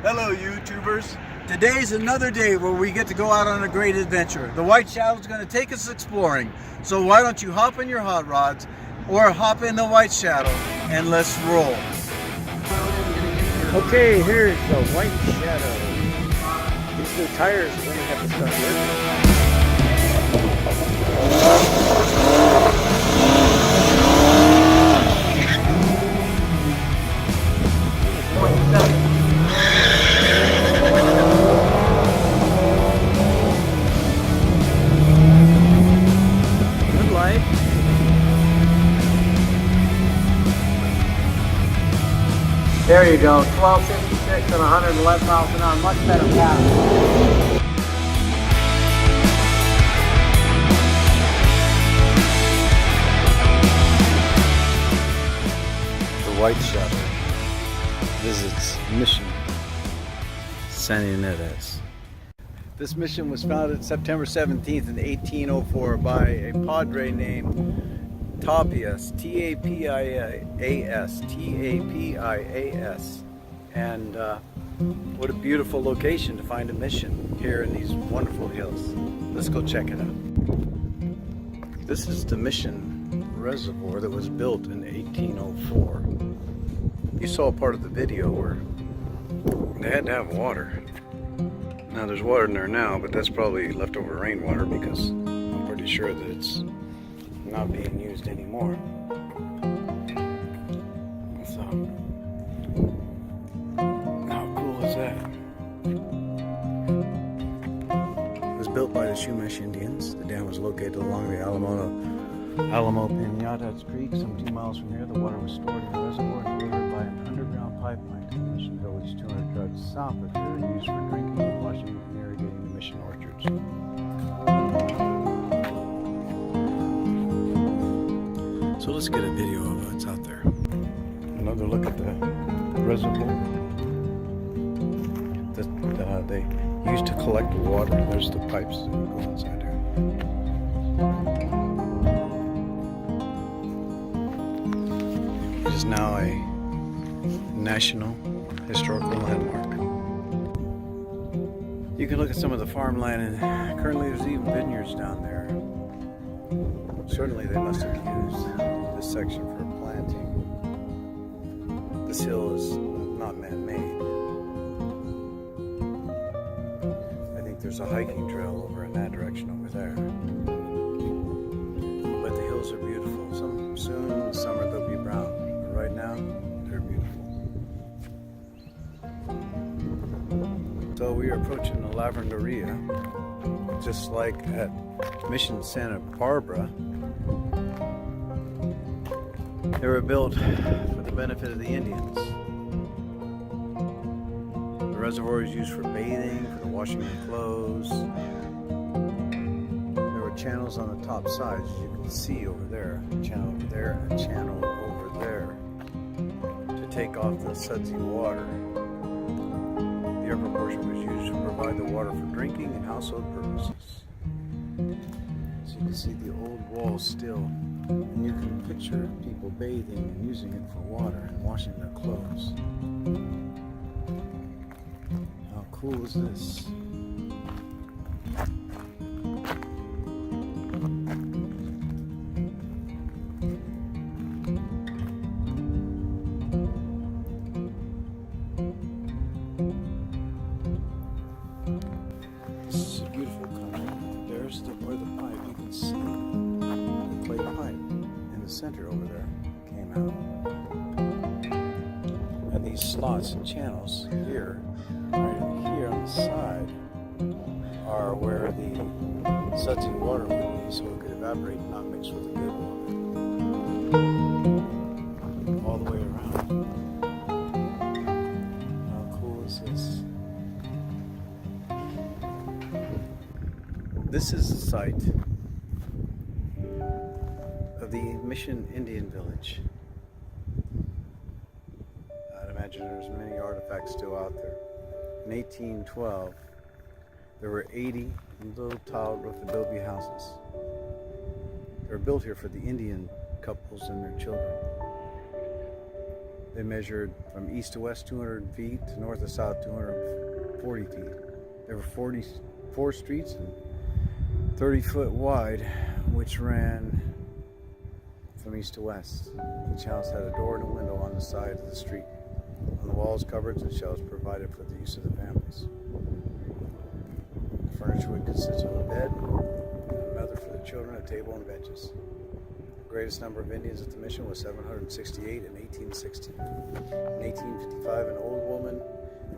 Hello YouTubers. Today's another day where we get to go out on a great adventure. The White Shadow is going to take us exploring. So why don't you hop in your hot rods or hop in the White Shadow and let's roll. Okay, here's the White Shadow. These new tires are going to have to start Good light. There you go, 1256 and 111 miles an hour, much better path. The White Shadow visits mission Santa Inez. This mission was founded September 17th in 1804 by a padre named Tapias, T-A-P-I-A-S, T-A-P-I-A-S. And what a beautiful location to find a mission here in these wonderful hills. Let's go check it out. This is the mission reservoir that was built in 1804. You saw part of the video where they had to have water. Now there's water in there now, but that's probably leftover rainwater because I'm pretty sure that it's not being used anymore. So, how cool is that? It was built by the Chumash Indians. The dam was located along the Alamo Pinatas Creek, some 2 miles from here. The water was stored in the reservoir and delivered by an underground pipeline to the mission village 200 yards south of here, used for drinking, washing, and irrigating the mission orchards. So let's get a video of what's out there. Another look at the reservoir that they used to collect water. There's the pipes that go inside there. It is now a National Historical Landmark. You can look at some of the farmland, and currently there's even vineyards down there. Certainly they must have used this section for planting. This hill is not man-made. I think there's a hiking trail over in that direction over there. But the hills are beautiful. Soon in the summer they'll be brown. But right now, they're beautiful. So we are approaching the Lavanderia, just like at Mission Santa Barbara. They were built for the benefit of the Indians. The reservoir is used for bathing, for the washing of clothes. There were channels on the top sides, as you can see over there. A channel over there, a channel over there, to take off the sudsy water. The upper portion was used to provide the water for drinking and household purposes. So you can see the old walls still, and you can picture people bathing and using it for water and washing their clothes. How cool is this? This is a beautiful color. There's where the pipe, you can see the clay pipe in the center over there came out. And these slots and channels here, right here on the side, are where the sudsy water would be, so it could evaporate and not mix with the good water. All the way around. How cool is this? This is the site of the Mission Indian Village. I'd imagine there's many artifacts still out there. In 1812, there were 80 little tiled roof adobe houses. They were built here for the Indian couples and their children. They measured from east to west 200 feet to north to south 240 feet. There were 44 streets and 30 foot wide, which ran from east to west. Each house had a door and a window on the side of the street. On the walls, cupboards and shelves provided for the use of the families. The furniture would consist of a bed, another for the children, a table, and benches. The greatest number of Indians at the mission was 768 in 1860. In 1855, an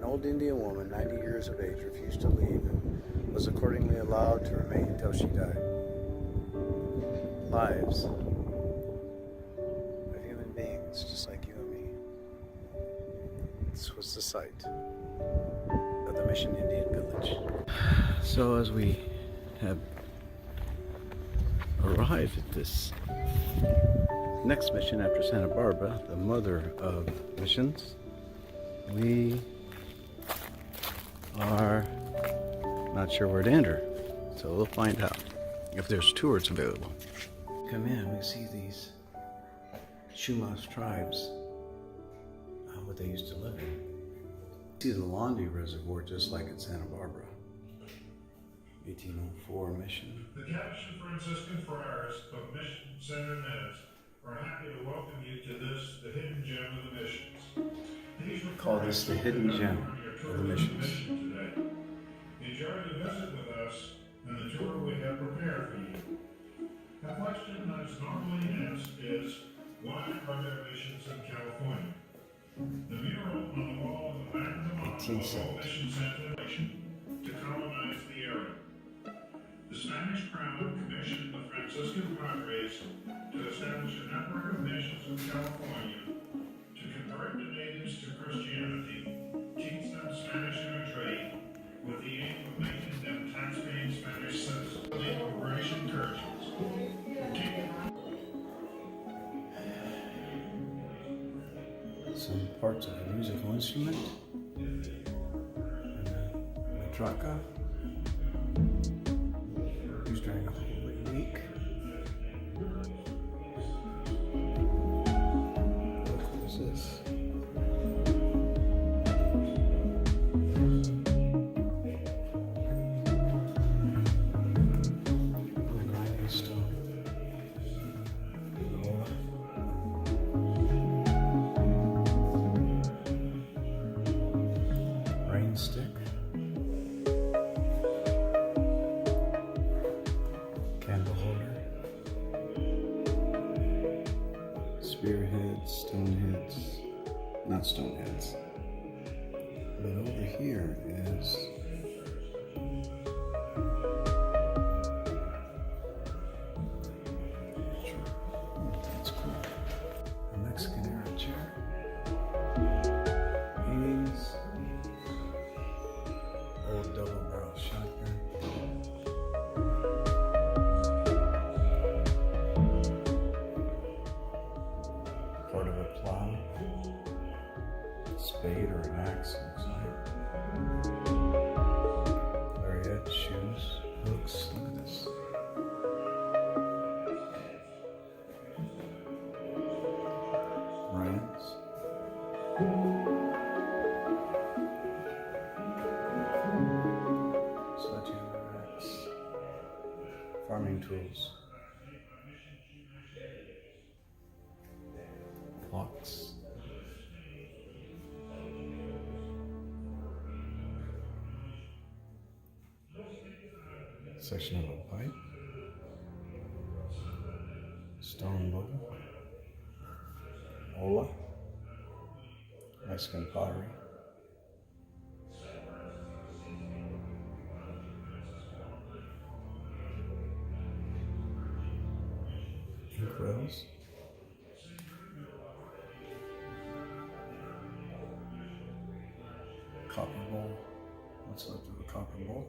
old Indian woman, 90 years of age, refused to leave and was accordingly allowed to remain until she died. Lives of human beings, just like you and me. This was the site of the Mission Indian Village. So as we have arrived at this next mission after Santa Barbara, the mother of missions, we are not sure where to enter. So we'll find out if there's tours available. Come in, we see these Chumash tribes, what they used to live in. See the Laundry Reservoir just like at Santa Barbara. 1804 mission. The Capuchin Franciscan Friars of Mission Santa Inez are happy to welcome you to this, the hidden gem of the missions. Call this the hidden gem of the missions. Today. Enjoy the visit with us and the tour we have prepared for you. A question that is normally asked is, why are there missions in California? The mural on the wall in the back of the model of all mission Santa to colonize the area. The Spanish crown commissioned the Franciscan Padres to establish a network of missions in California to convert the natives to Christianity, teach them Spanish imagery, with the aim of making them tax-paying Spanish citizens. For British incursions. Some parts of a musical instrument, and a matraca, used during a Holy Week. What is this? The grinding stone. Stick, candle holder, spearheads, not stone heads, but over here is that's cool. A Mexican era chair. Paintings. Old double-barrel shotgun. Part of a plow. Spade or an axe, looks like. Lariat, shoes, hooks. Look at this. Rams. Farming tools, clocks, section of a pipe, stone bowl, Ola, Mexican pottery. Quills, copper bowl. What's left of a copper bowl?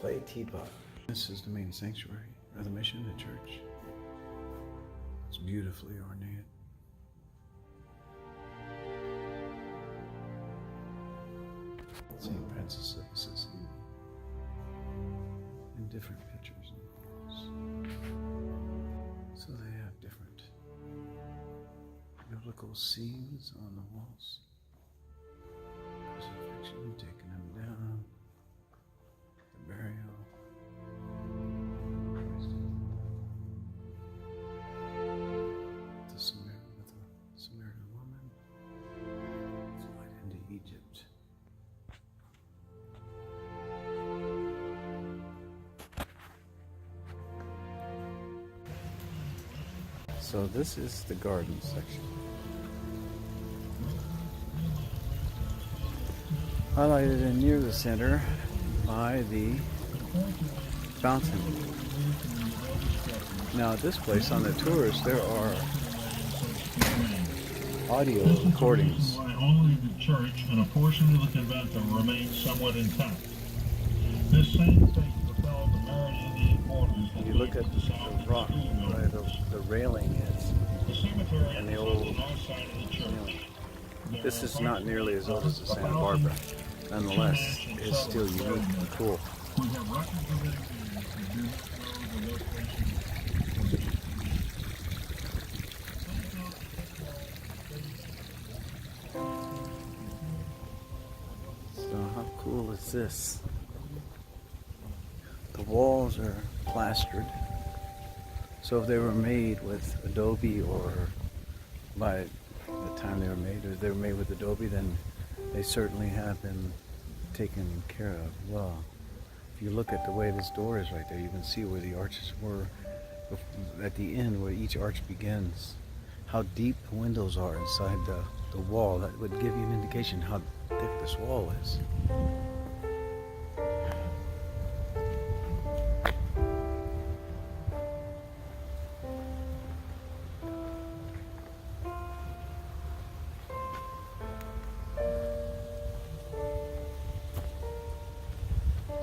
Clay teapot. This is the main sanctuary of the mission, the church. It's beautifully ornate. St. Francis of Assisi in different pictures. So they have different biblical scenes on the walls. Crucifixion, taking him down, the burial. The Samaritan woman fled into Egypt. So this is the garden section. Highlighted in near the center by the fountain. Now at this place on the tours there are audio recordings. Only the church and a portion of the convent remain somewhat intact. This same fate befell the Mary Indian quarters. You look at the rock where the railing is, The cemetery and the is old, on the north side of the church. this is not nearly as old as the Santa Barbara. Nonetheless, it's still unique and cool. We have records of it in the location. So how cool is this? The walls are plastered. So if they were made with adobe, or by the time they were made, or they were made with adobe, then they certainly have been taken care of well. If you look at the way this door is right there, you can see where the arches were at the end, where each arch begins. How deep the windows are inside the wall. That would give you an indication how thick this wall is.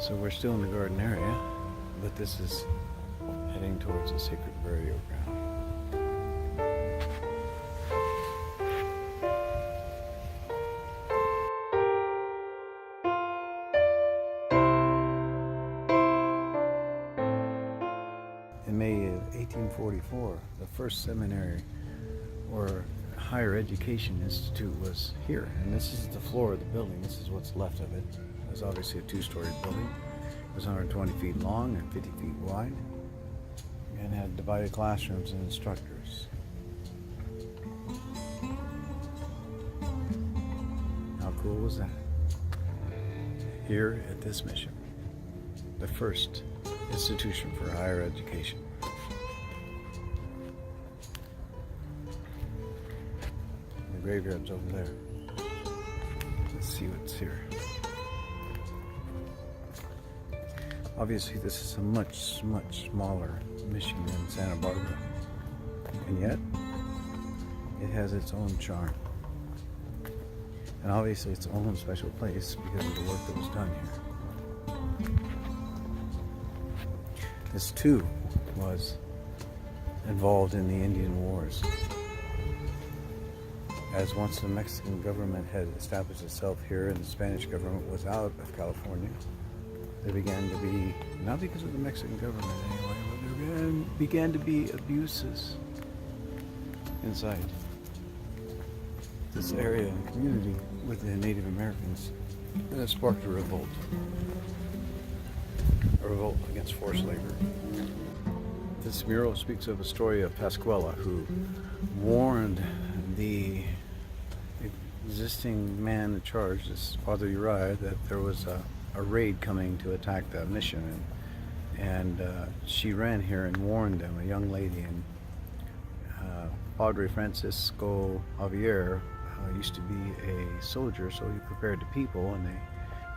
So we're still in the garden area, but this is heading towards the sacred burial ground. In May of 1844, the first seminary or higher education institute was here, and this is the floor of the building. This is what's left of it. It was obviously a two-story building. It was 120 feet long and 50 feet wide, and had divided classrooms and instructors. How cool was that? Here at this mission, the first institution for higher education. The graveyard's over there. Let's see what's here. Obviously, this is a much, much smaller mission than Santa Barbara, and yet it has its own charm, and obviously its own special place because of the work that was done here. This too was involved in the Indian Wars, as once the Mexican government had established itself here and the Spanish government was out of California, there began to be, not because of the Mexican government anyway, but there began to be abuses inside this area and community with the Native Americans, and it sparked a revolt against forced labor. This mural speaks of a story of Pascuala, who warned the existing man in charge, this Father Uriah, that there was a raid coming to attack the mission, and she ran here and warned them, a young lady, and Padre Francisco Javier used to be a soldier, so he prepared the people, and they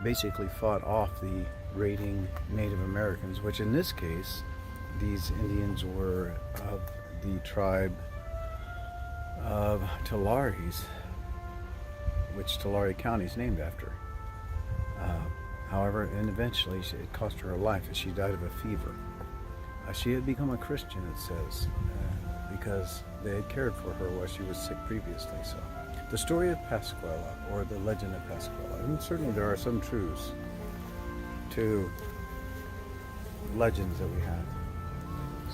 basically fought off the raiding Native Americans, which in this case, these Indians were of the tribe of Tulares, which Tulare County is named after. However, and eventually it cost her her life as she died of a fever. She had become a Christian, it says, because they had cared for her while she was sick previously. So, the story of Pascuala, or the legend of Pascuala, and certainly there are some truths to legends that we have.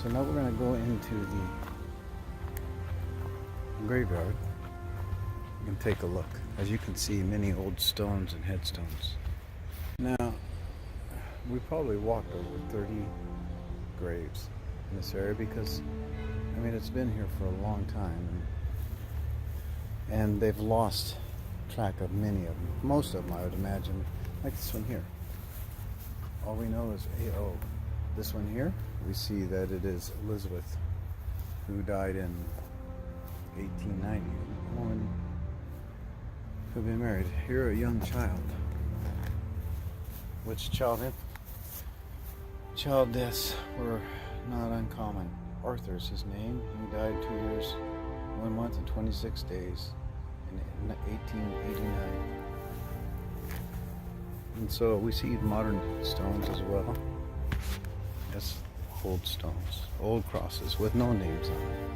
So now we're going to go into the graveyard You can take a look. As you can see, many old stones and headstones. Now, we probably walked over 30 graves in this area because, I mean, it's been here for a long time, and they've lost track of many of them. Most of them, I would imagine, like this one here. All we know is AO. This one here, we see that it is Elizabeth, who died in 1890. A woman who had been married. Here, a young child. Which child deaths were not uncommon. Arthur's his name. He died 2 years, 1 month, and 26 days in 1889. And so we see modern stones as well as old stones, old crosses with no names on them.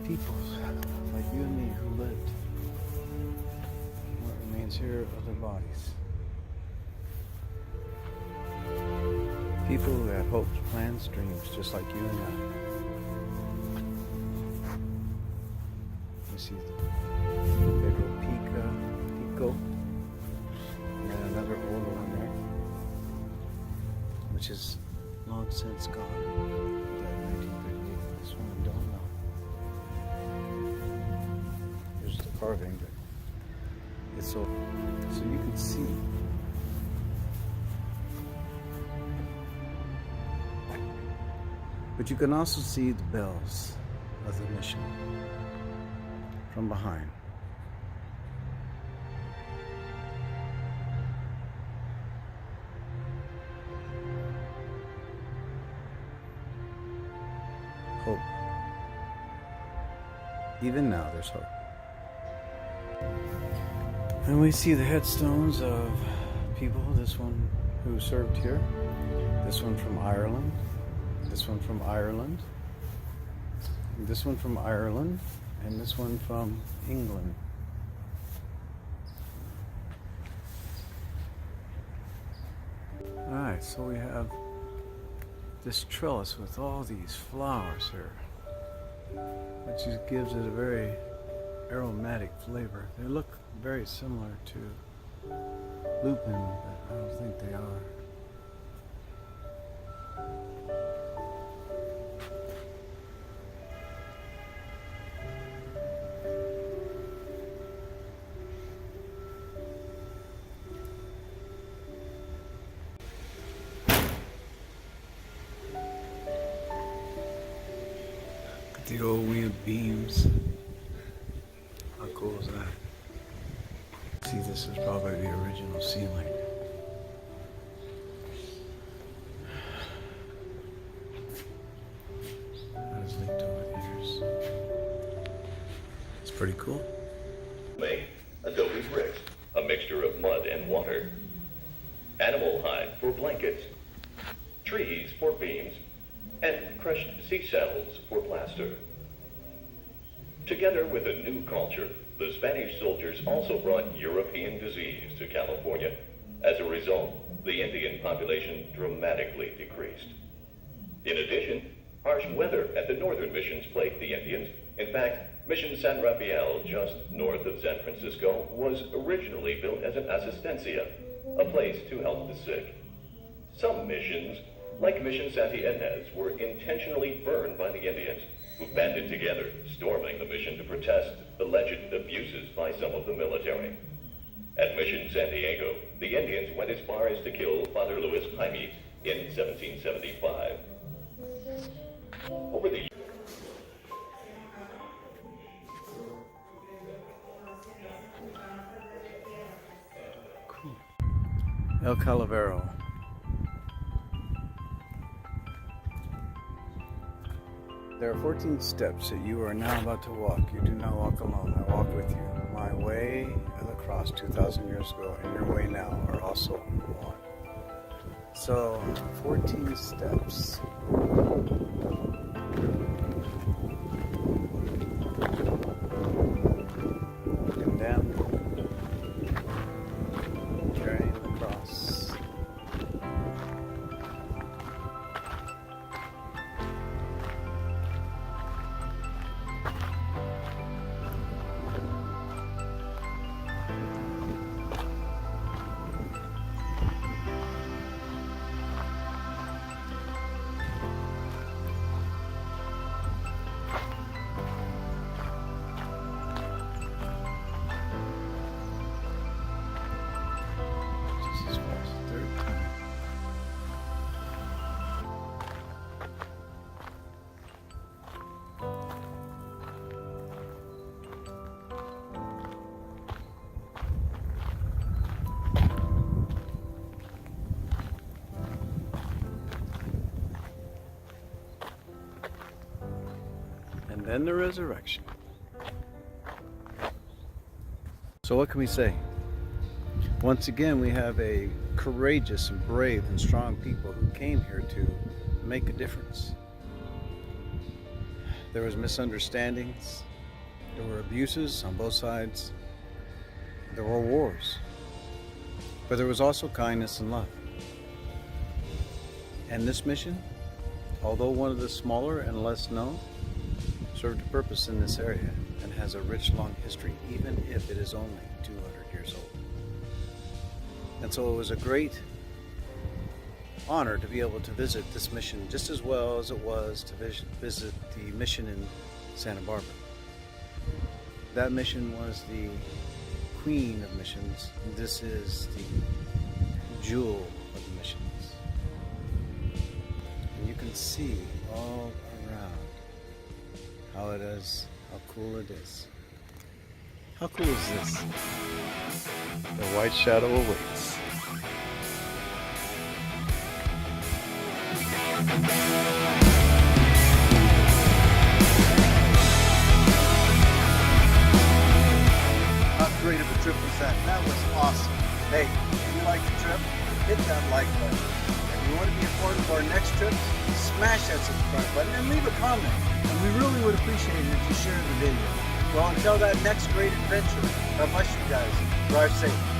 People like you and me who lived. What remains here are their bodies. People who had hopes, plans, dreams, just like you and I. You see Pedro Pico, and then another older one there, which is long since gone. He died in 1938. This one we don't know. Here's the carving, but it's so you can see. But you can also see the bells of the mission from behind. Hope. Even now there's hope. And we see the headstones of people, this one who served here, this one from Ireland, this one from Ireland, this one from Ireland, and this one from England. Alright, so we have this trellis with all these flowers here, which just gives it a very aromatic flavor. They look very similar to lupin, but I don't think they are. The old wheel beams. How cool is that? See, this is probably the original ceiling. That has leaked over the years. It's pretty cool. Make adobe bricks, a mixture of mud and water. Animal hide for blankets. Trees for beams. And crushed seashells for plaster. Together with a new culture, the Spanish soldiers also brought European disease to California. As a result, the Indian population dramatically decreased. In addition, harsh weather at the northern missions plagued the Indians. In fact, Mission San Rafael, just north of San Francisco, was originally built as an asistencia, a place to help the sick. Some missions, like Mission Santa Inez, were intentionally burned by the Indians, who banded together, storming the mission to protest alleged abuses by some of the military. At Mission San Diego, the Indians went as far as to kill Father Luis Jaime in 1775. Over the Cool. El Calavero. There are 14 steps that you are now about to walk. You do not walk alone. I walk with you. My way of the cross 2,000 years ago and your way now are also one. So, 14 steps. Condemned. Carrying the cross. and then the resurrection. So what can we say? Once again, we have a courageous and brave and strong people who came here to make a difference. There was misunderstandings, there were abuses on both sides, there were wars, but there was also kindness and love. And this mission, although one of the smaller and less known, served a purpose in this area and has a rich, long history, even if it is only 200 years old. And so it was a great honor to be able to visit this mission just as well as it was to visit the mission in Santa Barbara. That mission was the queen of missions. This is the jewel of the missions. And you can see all around how it is, how cool it is. How cool is this? The white shadow awaits. How great of a trip was that? That was awesome. Hey, if you liked the trip, hit that like button. If you want to be informed of our next trip, smash that subscribe button and leave a comment. And we really would appreciate it if you share the video. Well, until that next great adventure, God bless you guys. Drive safe.